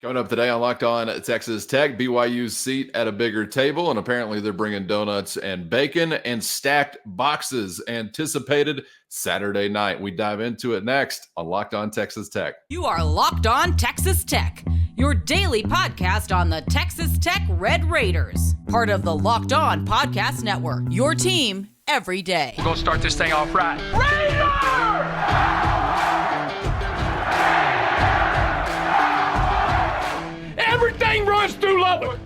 Coming up today on Locked On Texas Tech, BYU's seat at a bigger table, and apparently they're bringing donuts and bacon and stacked boxes anticipated Saturday night. We dive into it next on Locked On Texas Tech. You are Locked On Texas Tech, your daily podcast on the Texas Tech Red Raiders, part of the Locked On Podcast Network, your team every day. We're going to start this thing off right. Raider! Everything runs through Lubbock.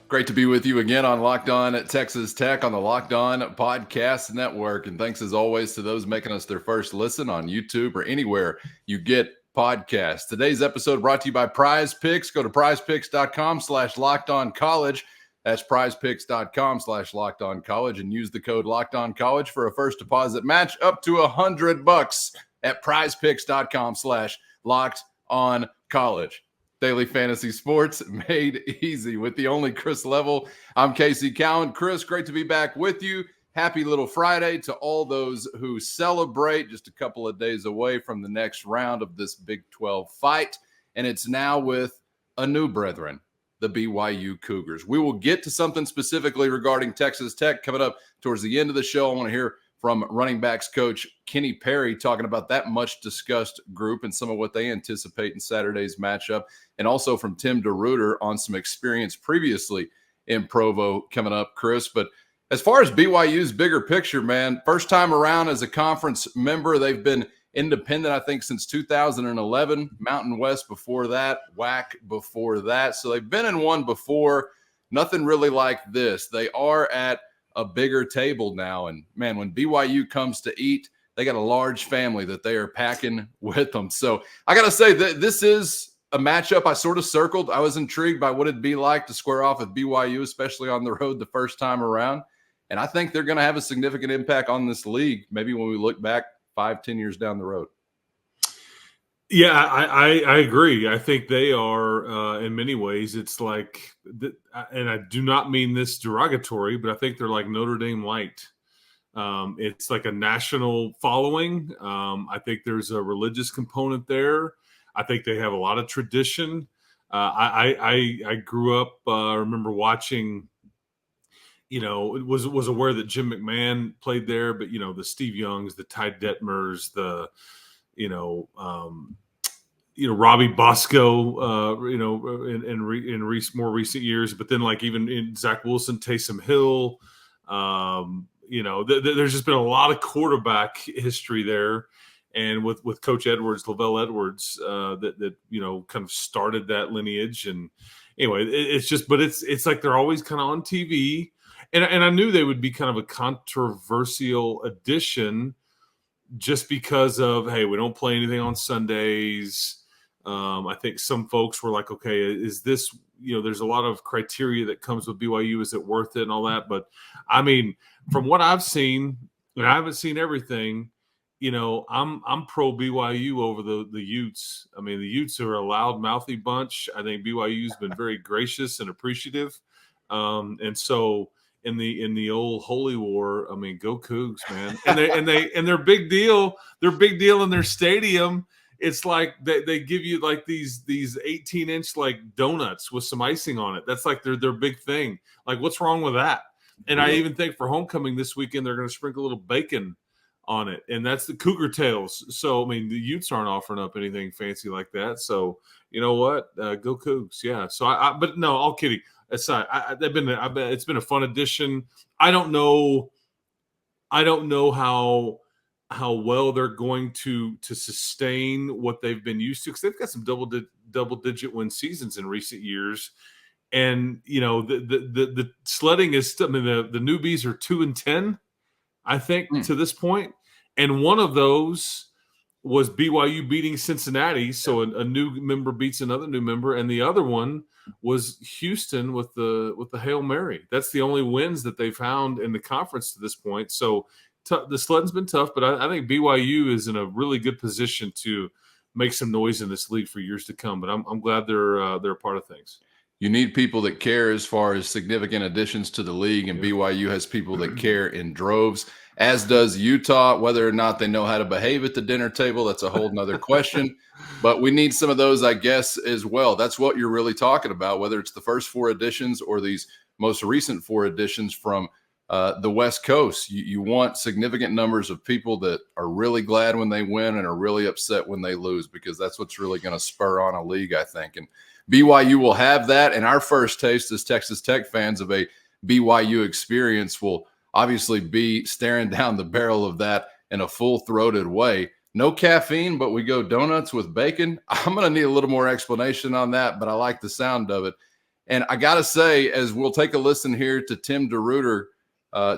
Great to be with you again on Locked On Texas Tech on the Locked On Podcast Network. And thanks as always to those making us their first listen on YouTube or anywhere you get podcasts. Today's episode brought to you by PrizePicks. Go to prizepicks.com/LockedOnCollege. That's prizepicks.com/LockedOnCollege and use the code LockedOnCollege for a first deposit match up to $100 at prizepicks.com/LockedOnCollege. Daily fantasy sports made easy with the only Chris Level. I'm Casey Cowan. Chris, great to be back with you. Happy little Friday to all those who celebrate. Just a couple of days away from the next round of this Big 12 fight. And it's now with a new brethren, the BYU Cougars. We will get to something specifically regarding Texas Tech coming up towards the end of the show. I want to hear from running backs coach Kenny Perry talking about that much discussed group and some of what they anticipate in Saturday's matchup. And also from Tim Deruyter on some experience previously in Provo coming up, Chris. But as far as BYU's bigger picture, man, first time around as a conference member, they've been independent, I think, since 2011, Mountain West before that, WAC before that. So they've been in one before, nothing really like this. They are at a bigger table now. And man, when BYU comes to eat, they got a large family that they are packing with them. So I got to say that this is a matchup I sort of circled. I was intrigued by what it'd be like to square off with BYU, especially on the road the first time around. And I think they're going to have a significant impact on this league, maybe when we look back 5-10 years down the road. Yeah, I agree. I think they are, in many ways, it's like, and I do not mean this derogatory, but I think they're like Notre Dame light. It's like a national following. I think there's a religious component there. I think they have a lot of tradition. I grew up, remember watching, was aware that Jim McMahon played there, but, the Steve Youngs, the Ty Detmers, the Robbie Bosco, in more recent years, but then like even in Zach Wilson, Taysom Hill, there's just been a lot of quarterback history there. And with Coach Edwards, Lavelle Edwards, that kind of started that lineage. And anyway, it's like they're always kind of on TV. And I knew they would be kind of a controversial addition just because of, hey, we don't play anything on Sundays. I think some folks were like, okay, is this, there's a lot of criteria that comes with BYU. Is it worth it and all that? But I mean, from what I've seen, and I haven't seen everything, I'm pro BYU over the Utes. I mean, the Utes are a loud mouthy bunch. I think BYU's been very gracious and appreciative. And so in the old holy war, I mean, go Cougs, man. And their big deal in their stadium. It's like they give you like these 18-inch like donuts with some icing on it. That's like their big thing. Like, what's wrong with that? And I even think for homecoming this weekend, they're going to sprinkle a little bacon on it. And that's the Cougar tails. So, I mean, the Utes aren't offering up anything fancy like that. So, you know what? Go Cougs. Yeah. So but no, all kidding aside, it's been a fun addition. I don't know how well they're going to sustain what they've been used to, because they've got some double-digit win seasons in recent years. And, the sledding is still, I mean, the newbies are 2-10, I think, to this point. And one of those was BYU beating Cincinnati. So a new member beats another new member. And the other one was Houston with the Hail Mary. That's the only wins that they've found in the conference to this point. So the sledding's been tough, but I think BYU is in a really good position to make some noise in this league for years to come. But I'm glad they're a part of things. You need people that care as far as significant additions to the league, and BYU has people that care in droves, as does Utah. Whether or not they know how to behave at the dinner table, that's a whole nother question. But we need some of those, I guess, as well. That's what you're really talking about, whether it's the first 4 additions or these most recent 4 additions from the West Coast. You want significant numbers of people that are really glad when they win and are really upset when they lose, because that's what's really going to spur on a league, I think. And BYU will have that. And our first taste as Texas Tech fans of a BYU experience will obviously be staring down the barrel of that in a full-throated way. No caffeine, but we go donuts with bacon. I'm going to need a little more explanation on that, but I like the sound of it. And I got to say, as we'll take a listen here to Tim Deruyter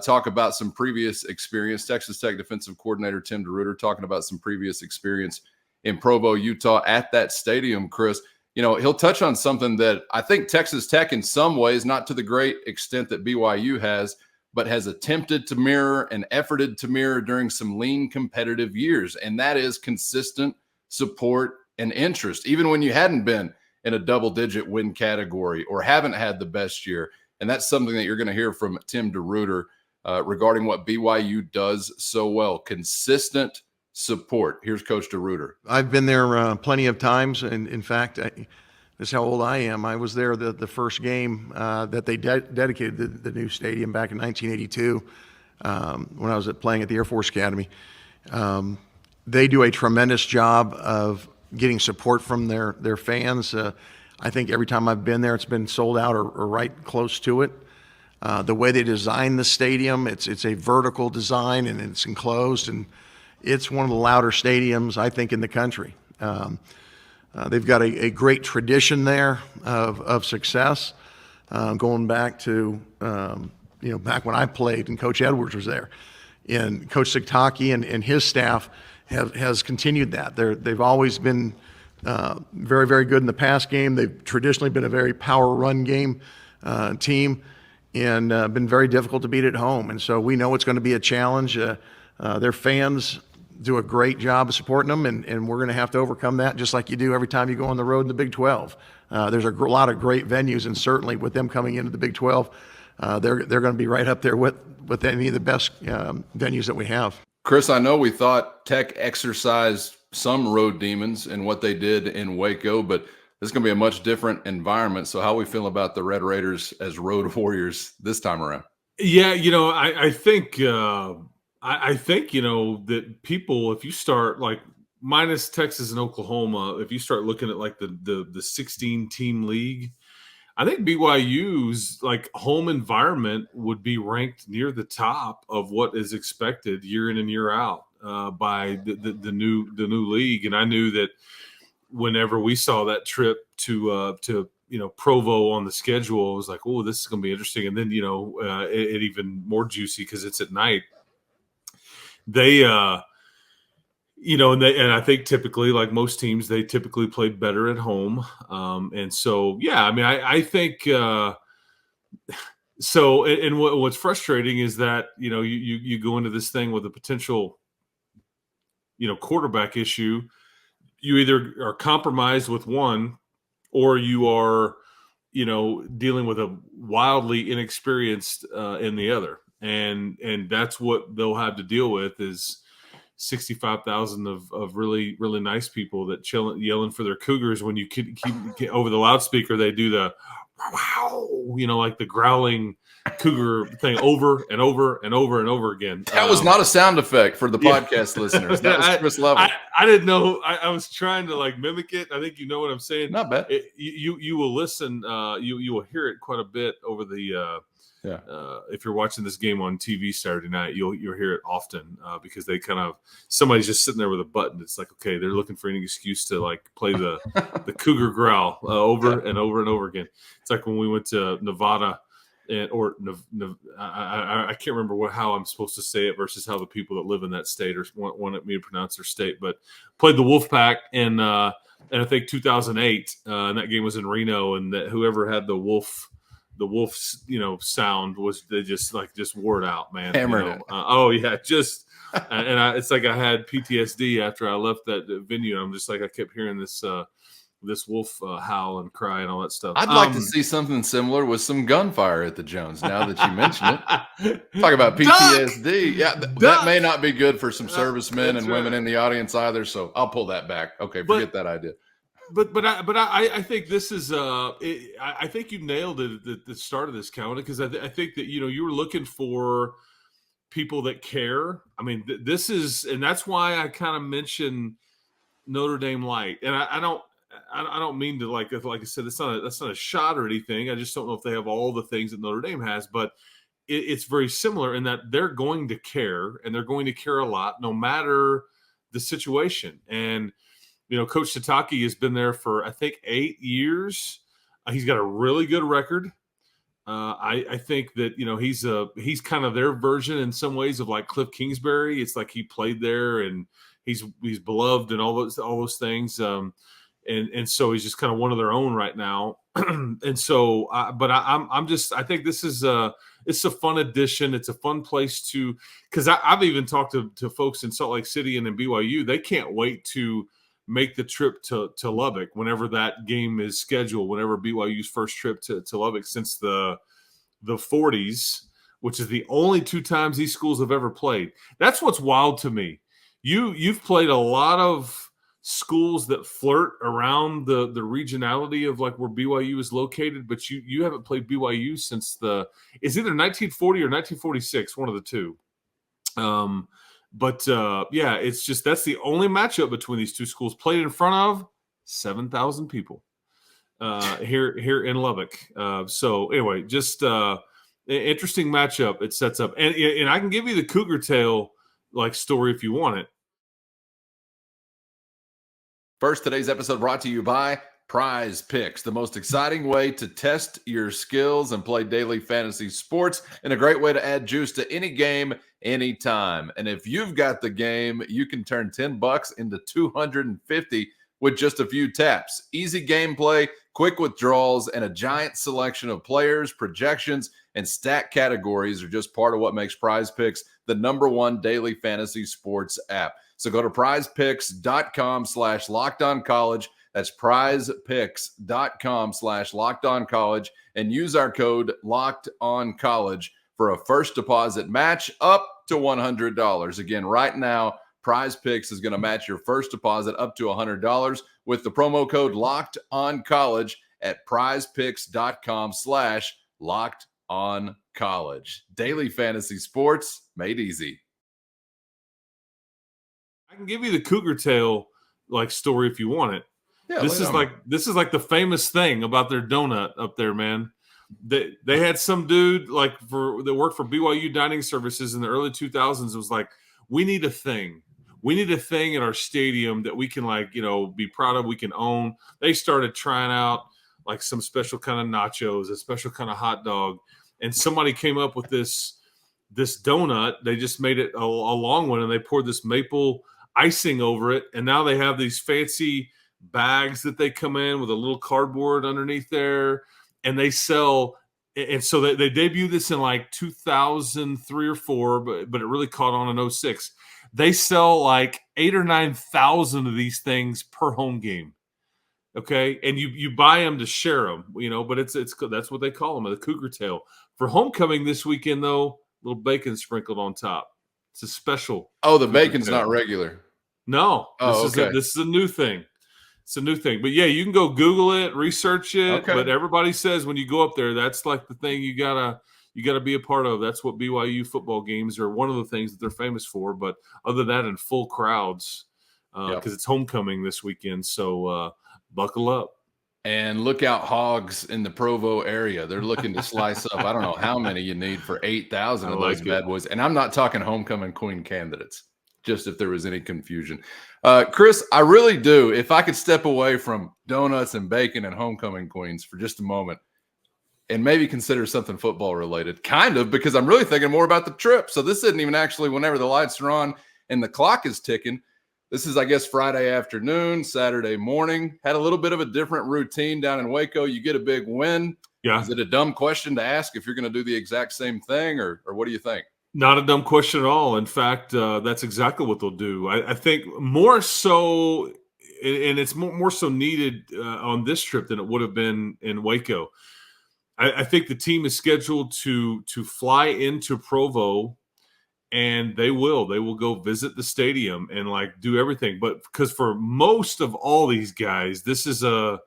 talk about some previous experience, Texas Tech defensive coordinator Tim Deruyter talking about some previous experience in Provo, Utah at that stadium, Chris. He'll touch on something that I think Texas Tech in some ways, not to the great extent that BYU has, but has attempted to mirror and efforted to mirror during some lean competitive years. And that is consistent support and interest, even when you hadn't been in a double-digit win category or haven't had the best year. And that's something that you're going to hear from Tim Deruyter regarding what BYU does so well, consistent support. Here's Coach Deruyter. I've been there plenty of times, and in fact, this is how old I am. I was there the first game that they dedicated the new stadium back in 1982 when I was playing at the Air Force Academy. They do a tremendous job of getting support from their fans. I think every time I've been there, it's been sold out or right close to it. The way they design the stadium, it's a vertical design and it's enclosed, and it's one of the louder stadiums, I think, in the country. They've got a great tradition there of success, going back to back when I played and Coach Edwards was there, and Coach Siktaki and his staff has continued that. They've always been very, very good in the pass game. They've traditionally been a very power run game team, and been very difficult to beat at home. And so we know it's going to be a challenge. Their fans do a great job of supporting them, and we're going to have to overcome that, just like you do every time you go on the road in the Big 12. There's a lot of great venues, and certainly with them coming into the Big 12, they're going to be right up there with any of the best venues that we have. Chris, I know we thought Tech exercised some road demons in what they did in Waco, but this is going to be a much different environment. So how we feel about the Red Raiders as road warriors this time around? Yeah, I think that people, if you start like minus Texas and Oklahoma, if you start looking at like the 16 team league, I think BYU's like home environment would be ranked near the top of what is expected year in and year out by the new league. And I knew that whenever we saw that trip to Provo on the schedule, I was like, oh, this is going to be interesting. And then it even more juicy because it's at night. They and I think typically, like most teams, they typically play better at home. And so, yeah, I mean, I think so. And what's frustrating is that, you go into this thing with a potential, quarterback issue. You either are compromised with one, or you are, dealing with a wildly inexperienced in the other. And that's what they'll have to deal with is 65,000 of really, really nice people that yelling for their Cougars when you keep over the loudspeaker. They do the wow, like the growling Cougar thing over and over and over and over again. That was not a sound effect for the podcast listeners. That was Chris Level. I didn't know. I was trying to like mimic it. I think you know what I'm saying. Not bad. You will listen. You will hear it quite a bit over the. If you're watching this game on TV Saturday night, you'll hear it often because they somebody's just sitting there with a button. It's like, okay, they're looking for any excuse to like play the Cougar growl over and over and over again. It's like when we went to Nevada I can't remember how I'm supposed to say it versus how the people that live in that state or wanted me to pronounce their state, but played the Wolfpack in I think 2008, and that game was in Reno, and that whoever had the wolf's sound was they just wore it out, man. Hammered it. It's like I had PTSD after I left that venue. I'm just like, I kept hearing this this wolf howl and cry and all that stuff. I'd like to see something similar with some gunfire at the Jones. Now that you mention it, talk about PTSD. That may not be good for some servicemen and women in the audience either. So I'll pull that back. Okay, forget that idea. But I think this is I think you nailed it at the start of this, Calvin, because I think that you were looking for people that care. I mean, this is, and that's why I kind of mentioned Notre Dame Light, and I don't mean to like I said, that's not a shot or anything. I just don't know if they have all the things that Notre Dame has, but it's very similar in that they're going to care, and they're going to care a lot, no matter the situation. And Coach Tataki has been there for, I think, 8 years. He's got a really good record. I think that, he's kind of their version in some ways of like Cliff Kingsbury. It's like he played there and he's beloved and all those things. And so he's just kind of one of their own right now. And so, I think this is it's a fun addition. It's a fun place because I've even talked to folks in Salt Lake City and in BYU. They can't wait to make the trip to Lubbock whenever that game is scheduled, whenever BYU's first trip to Lubbock since the 40s, which is the only 2 times these schools have ever played. That's what's wild to me. You've played a lot of schools that flirt around the regionality of like where BYU is located, but you haven't played BYU since it's either 1940 or 1946, one of the two. It's just that's the only matchup between these two schools, played in front of 7,000 people here in Lubbock. So anyway, just an interesting matchup it sets up, and I can give you the Cougar Tail like story if you want it. First, today's episode brought to you by PrizePicks, the most exciting way to test your skills and play daily fantasy sports, and a great way to add juice to any game, anytime. And if you've got the game, you can turn $10 into $250 with just a few taps. Easy gameplay, quick withdrawals, and a giant selection of players, projections, and stat categories are just part of what makes PrizePicks the #1 daily fantasy sports app. So go to prizepicks.com/lockedoncollege. That's prizepicks.com/lockedoncollege and use our code LOCKEDONCollege for a first deposit match up to $100. Again, right now, PrizePicks is going to match your first deposit up to $100 with the promo code LOCKEDONCollege at prizepicks.com/lockedoncollege. Daily fantasy sports made easy. I can give you the Cougar Tail like story if you want it. Yeah, this is like the famous thing about their donut up there, man. They had some dude that worked for BYU dining services in the early 2000s. It was like, we need a thing. We need a thing in our stadium that we can be proud of. We can own. They started trying out like some special kind of nachos, a special kind of hot dog, and somebody came up with this donut. They just made it a long one, and they poured this maple icing over it, and now they have these fancy bags that they come in with a little cardboard underneath there, and they sell. And so they debuted this in like 2003 or 4, but it really caught on in 06. They sell like 8,000 or 9,000 of these things per home game. Okay, and you buy them to share them, but it's that's what they call them, the Cougar Tail. For homecoming this weekend, though, a little bacon sprinkled on top. It's a special. Oh, the bacon's not regular. No. Okay. This is a new thing. It's a new thing. But yeah, you can go Google it, research it. Okay. But everybody says when you go up there, that's like the thing you gotta be a part of. That's what BYU football games are one of the things that they're famous for. But other than that, in full crowds, because it's homecoming this weekend. So buckle up. And look out, hogs in the Provo area. They're looking to slice up. I don't know how many you need for 8,000 of those bad boys. And I'm not talking homecoming queen candidates, just if there was any confusion. Chris, I really do. If I could step away from donuts and bacon and homecoming queens for just a moment and maybe consider something football related, kind of, because I'm really thinking more about the trip. So this isn't even actually whenever the lights are on and the clock is ticking. This is, I guess, Friday afternoon, Saturday morning. Had a little bit of a different routine down in Waco. You get a big win. Yeah. Is it a dumb question to ask if you're going to do the exact same thing, or what do you think? Not a dumb question at all. In fact, that's exactly what they'll do. I think more so and it's more so needed on this trip than it would have been in Waco. I think the team is scheduled to fly into Provo, and they will go visit the stadium and like do everything. But because for most of all these guys, this is a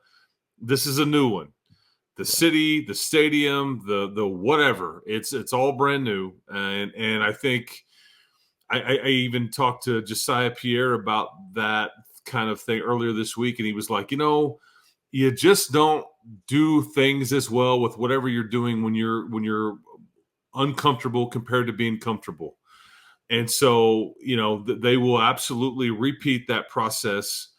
new one. The city, the stadium, the whatever, it's all brand new. And I think I even talked to Josiah Pierre about that kind of thing earlier this week, and he was like, you just don't do things as well with whatever you're doing when you're uncomfortable compared to being comfortable. And so, they will absolutely repeat that process.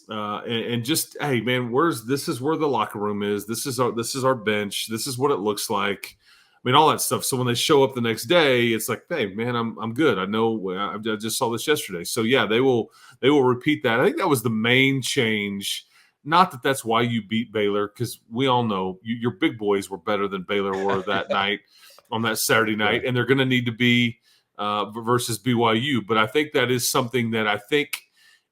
And just, hey man, this is where the locker room is. This is our bench. This is what it looks like. I mean, all that stuff. So when they show up the next day, it's like, hey man, I'm good. I know I just saw this yesterday. So yeah, they will repeat that. I think that was the main change. Not that that's why you beat Baylor, because we all know your big boys were better than Baylor were that night on that Saturday night, and they're going to need to be versus BYU. But I think that is something that I think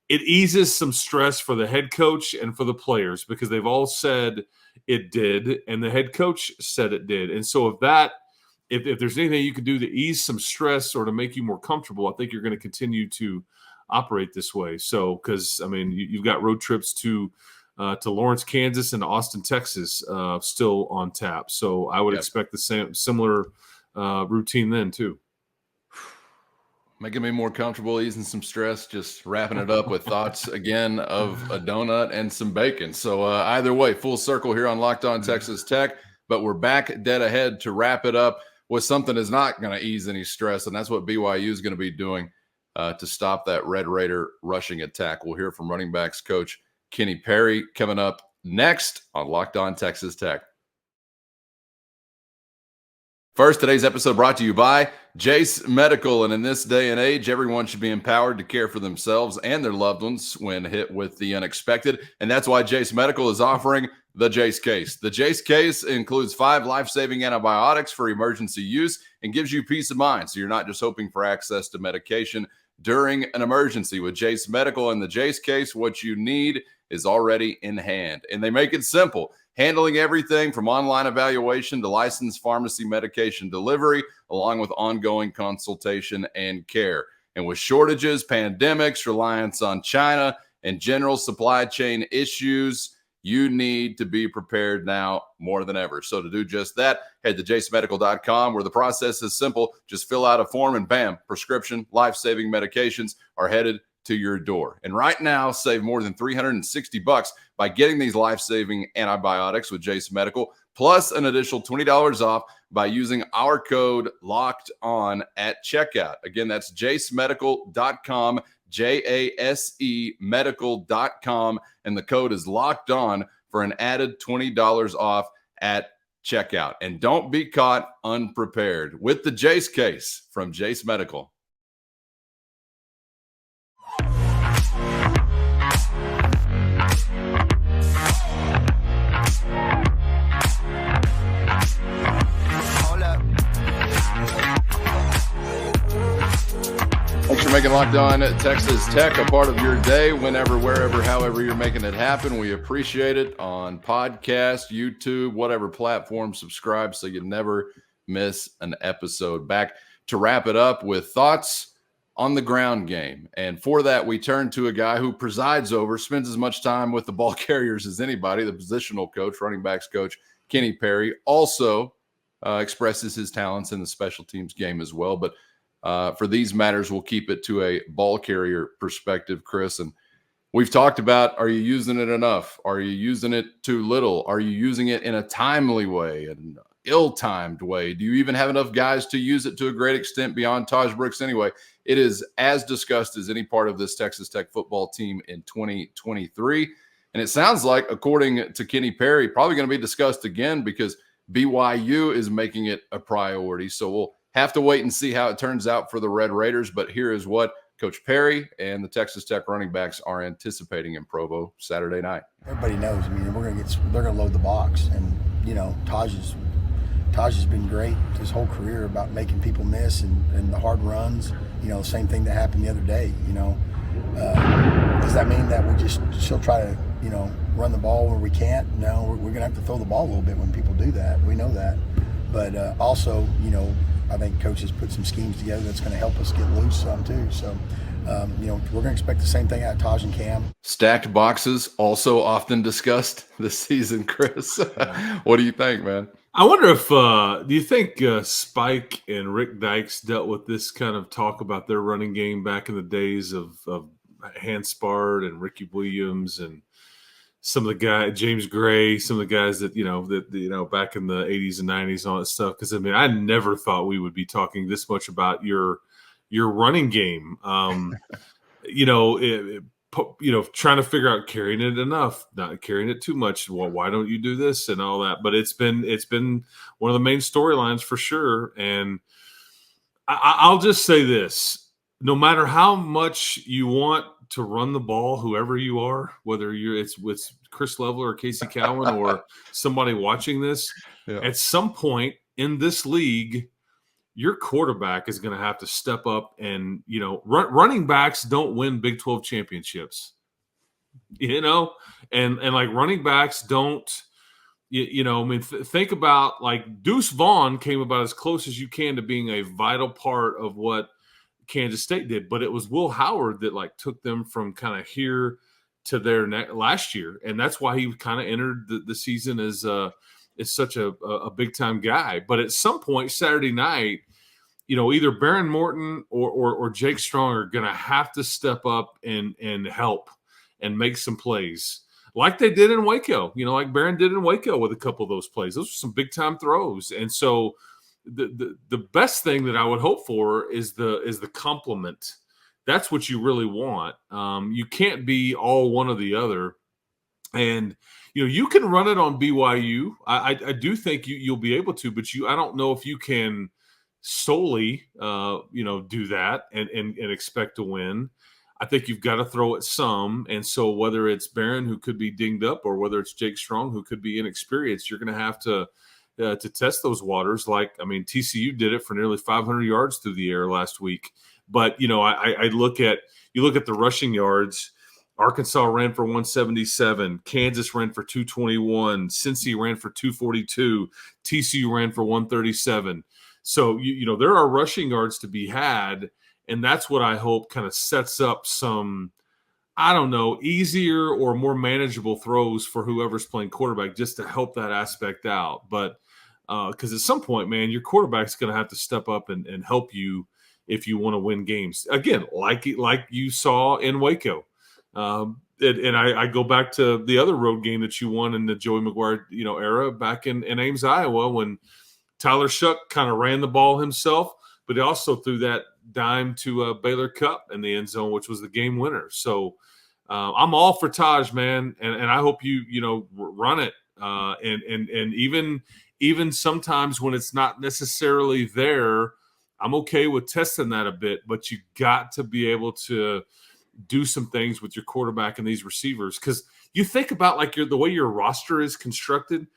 it eases some stress for the head coach and for the players, because they've all said it did, and the head coach said it did. And so if there's anything you can do to ease some stress or to make you more comfortable, I think you're going to continue to operate this way. So, because I mean, you've got road trips to Lawrence, Kansas, and Austin, Texas, still on tap. So I would expect the similar routine then too. Making me more comfortable, easing some stress, just wrapping it up with thoughts again of a donut and some bacon. So either way, full circle here on Locked On Texas Tech, but we're back dead ahead to wrap it up with something that's not going to ease any stress, and that's what BYU is going to be doing to stop that Red Raider rushing attack. We'll hear from running backs coach Kenny Perry coming up next on Locked On Texas Tech. First, today's episode brought to you by Jase Medical. And in this day and age, everyone should be empowered to care for themselves and their loved ones when hit with the unexpected. And that's why Jase Medical is offering the Jase Case. The Jase Case includes 5 life-saving antibiotics for emergency use and gives you peace of mind, so you're not just hoping for access to medication during an emergency. With Jase Medical and the Jase Case, what you need is already in hand. And they make it simple, handling everything from online evaluation to licensed pharmacy medication delivery, along with ongoing consultation and care. And with shortages, pandemics, reliance on China, and general supply chain issues, you need to be prepared now more than ever. So to do just that, head to jasemedical.com, where the process is simple. Just fill out a form and bam, prescription life-saving medications are headed to your door. And right now, save more than $360 by getting these life-saving antibiotics with Jase Medical, plus an additional $20 off by using our code LOCKEDON at checkout. Again, that's jasemedical.com, JASE medical.com, and the code is locked on for an added $20 off at checkout. And don't be caught unprepared with the Jase Case from Jase Medical. Thanks for making Locked On Texas Tech a part of your day, whenever, wherever, however you're making it happen. We appreciate it on podcast, YouTube, whatever platform. Subscribe so you never miss an episode. Back to wrap it up with thoughts on the ground game. And for that, we turn to a guy who presides over, spends as much time with the ball carriers as anybody, the positional coach, running backs coach, Kenny Perry, also expresses his talents in the special teams game as well. But for these matters, we'll keep it to a ball carrier perspective, Chris. And we've talked about, are you using it enough? Are you using it too little? Are you using it in a timely way, an ill-timed way? Do you even have enough guys to use it to a great extent beyond Taj Brooks anyway? It is as discussed as any part of this Texas Tech football team in 2023. And it sounds like, according to Kenny Perry, probably going to be discussed again because BYU is making it a priority. So we'll have to wait and see how it turns out for the Red Raiders. But here is what Coach Perry and the Texas Tech running backs are anticipating in Provo Saturday night. Everybody knows. I mean, they're going to load the box, and you know, Taj has been great his whole career about making people miss and the hard runs. You know, same thing that happened the other day. You know, Does that mean that we just still try to, run the ball where we can't? No, we're going to have to throw the ball a little bit when people do that. We know that. But also, I think coaches put some schemes together that's going to help us get loose some too. So, we're going to expect the same thing out of Taj and Cam. Stacked boxes also often discussed this season, Chris. What do you think, man? I wonder if do you think Spike and Rick Dykes dealt with this kind of talk about their running game back in the days of Hanspard and Ricky Williams and some of the guys, James Gray, some of the guys that back in the 80s and 90s and all that stuff? Because I never thought we would be talking this much about your running game. Trying to figure out carrying it enough, not carrying it too much. Well, why don't you do this and all that? But it's been one of the main storylines for sure. And I'll just say this: no matter how much you want to run the ball, whoever you are, whether it's with Chris Leveler or Casey Cowan or somebody watching this, at some point in this league, your quarterback is going to have to step up and, running backs don't win Big 12 championships, and like running backs don't, think about like Deuce Vaughn came about as close as you can to being a vital part of what Kansas State did, but it was Will Howard that like took them from kind of here to there last year. And that's why he kind of entered the season as such a big time guy. But at some point Saturday night, either Baron Morton or Jake Strong are going to have to step up and help and make some plays like they did in Waco, like Baron did in Waco with a couple of those plays. Those were some big time throws. And so the best thing that I would hope for is the complement. That's what you really want. You can't be all one or the other. And, you can run it on BYU. I do think you'll be able to, but I don't know if you can solely, do that and expect to win. I think you've got to throw it some. And so whether it's Barron, who could be dinged up, or whether it's Jake Strong, who could be inexperienced, you're going to have to test those waters. TCU did it for nearly 500 yards through the air last week. But, I look at the rushing yards. Arkansas ran for 177. Kansas ran for 221. Cincy ran for 242. TCU ran for 137. So, there are rushing yards to be had, and that's what I hope kind of sets up some, easier or more manageable throws for whoever's playing quarterback just to help that aspect out. But because at some point, man, your quarterback's going to have to step up and help you if you want to win games. Again, like you saw in Waco. And I go back to the other road game that you won in the Joey McGuire, era back in Ames, Iowa, when Tyler Shuck kind of ran the ball himself, but he also threw that dime to Baylor Cup in the end zone, which was the game winner. So I'm all for Taj, man, and I hope you run it. And even sometimes when it's not necessarily there, I'm okay with testing that a bit. But you got to be able to do some things with your quarterback and these receivers, because you think about the way your roster is constructed.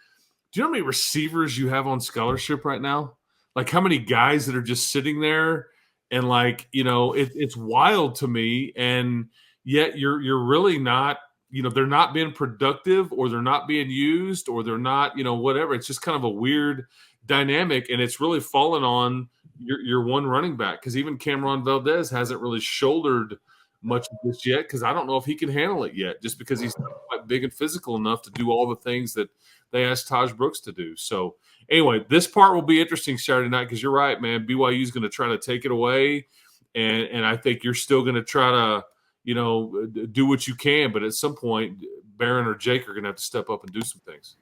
Do you know how many receivers you have on scholarship right now? Like how many guys that are just sitting there and it's wild to me. And yet you're really not, they're not being productive, or they're not being used, or they're not, whatever. It's just kind of a weird dynamic, and it's really fallen on your one running back, because even Cameron Valdez hasn't really shouldered much of this yet, because I don't know if he can handle it yet, just because he's not quite big and physical enough to do all the things that they asked Taj Brooks to do. So anyway, this part will be interesting Saturday night, because you're right, man. BYU is going to try to take it away, and I think you're still going to try to do what you can, but at some point, Barron or Jake are going to have to step up and do some things.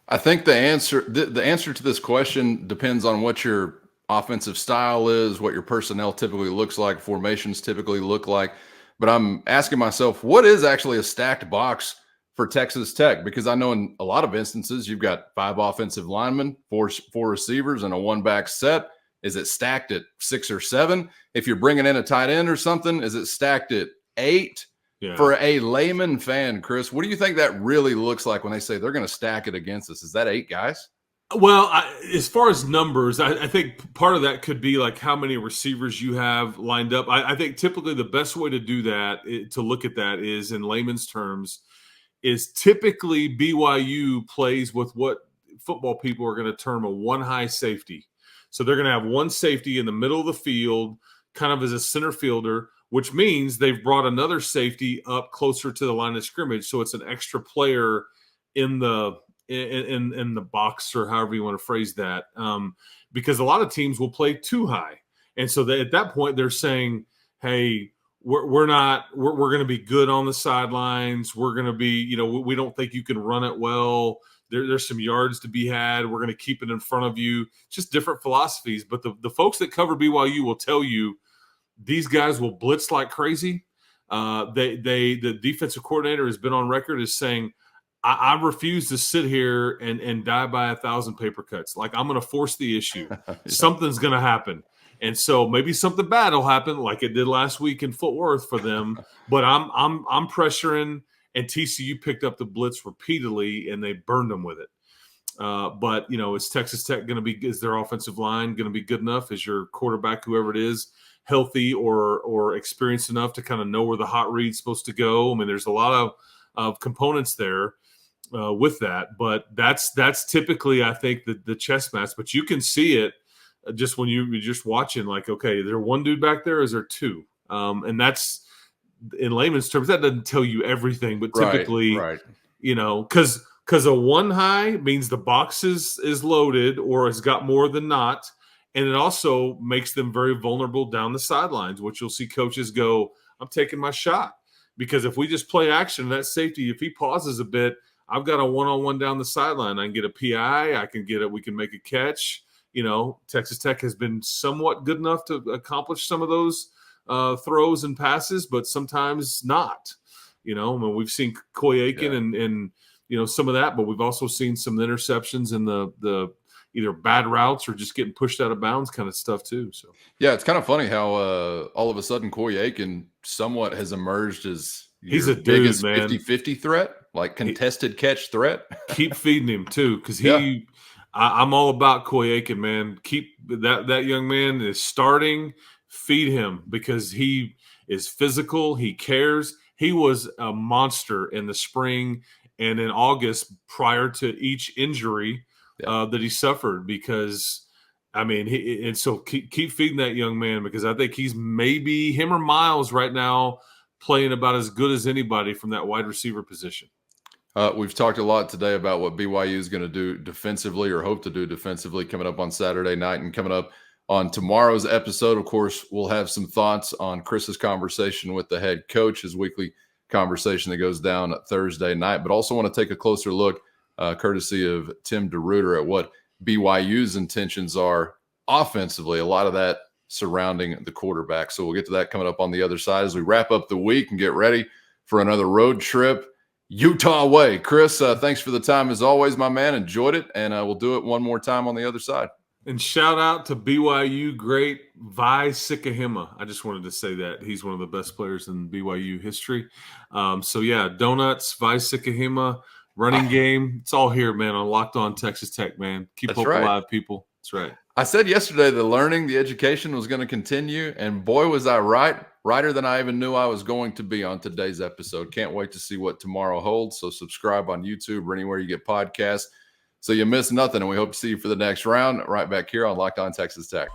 I think the answer to this question depends on what your offensive style is, what your personnel typically looks like, formations typically look like. But I'm asking myself, what is actually a stacked box for Texas Tech? Because I know in a lot of instances, you've got 5 offensive linemen, four receivers, and a one-back set. Is it stacked at 6 or 7? If you're bringing in a tight end or something, is it stacked at 8? Yeah. For a layman fan, Chris, what do you think that really looks like when they say they're going to stack it against us? Is that 8 guys? Well, as far as numbers, I think part of that could be like how many receivers you have lined up. I think typically the best way to do that, to look at that, is in layman's terms, is typically BYU plays with what football people are going to term a one high safety. So they're going to have one safety in the middle of the field, kind of as a center fielder, which means they've brought another safety up closer to the line of scrimmage. So it's an extra player in the box, or however you want to phrase that, because a lot of teams will play too high, and so at that point they're saying, "Hey, we're going to be good on the sidelines. We're going to be, we don't think you can run it well. There's some yards to be had. We're going to keep it in front of you." Just different philosophies. But the folks that cover BYU will tell you these guys will blitz like crazy. The defensive coordinator has been on record as saying, I refuse to sit here and die by 1,000 paper cuts. Like, I'm going to force the issue. Yeah. Something's going to happen. And so maybe something bad will happen, like it did last week in Fort Worth for them. But I'm pressuring, and TCU picked up the blitz repeatedly, and they burned them with it. But is Texas Tech going to be? Is their offensive line going to be good enough? Is your quarterback, whoever it is, healthy or experienced enough to kind of know where the hot read's supposed to go? I mean, there's a lot of components there. With that, but that's typically, I think, the chess match. But you can see it just when you're just watching, like, okay, is there one dude back there, or is there two? And that's, in layman's terms, that doesn't tell you everything, but typically, because a one high means the box is loaded or has got more than not, and it also makes them very vulnerable down the sidelines, which you'll see coaches go, "I'm taking my shot," because if we just play action, that safety, if he pauses a bit, I've got a one-on-one down the sideline. I can get a PI. We can make a catch. Texas Tech has been somewhat good enough to accomplish some of those throws and passes, but sometimes not. We've seen Coy Aiken and some of that, but we've also seen some interceptions in the either bad routes or just getting pushed out of bounds kind of stuff too. So yeah, it's kind of funny how all of a sudden Coy Aiken somewhat has emerged as he's a dude, biggest man. 50-50 threat. Like contested catch threat. Keep feeding him too, because I'm all about Coy Aiken, man. Keep that young man is starting. Feed him, because he is physical. He cares. He was a monster in the spring and in August prior to each injury that he suffered. Because so keep feeding that young man, because I think he's maybe him or Miles right now playing about as good as anybody from that wide receiver position. We've talked a lot today about what BYU is going to do defensively, or hope to do defensively, coming up on Saturday night, and coming up on tomorrow's episode. Of course, we'll have some thoughts on Chris's conversation with the head coach, his weekly conversation that goes down Thursday night, but also want to take a closer look, courtesy of Tim Deruyter, at what BYU's intentions are offensively. A lot of that surrounding the quarterback. So we'll get to that coming up on the other side as we wrap up the week and get ready for another road trip Utah way. Chris, thanks for the time as always, my man. Enjoyed it, and we'll do it one more time on the other side. And shout out to BYU great Vi Sikahema. I just wanted to say that he's one of the best players in BYU history. Donuts, Vi Sikahema, running game. It's all here, man, on Locked On Texas Tech, man. Keep hope alive, people. That's right. I said yesterday the education was going to continue, and boy, was I right. Righter than I even knew I was going to be on today's episode. Can't wait to see what tomorrow holds. So subscribe on YouTube or anywhere you get podcasts so you miss nothing, and we hope to see you for the next round right back here on Locked On Texas Tech.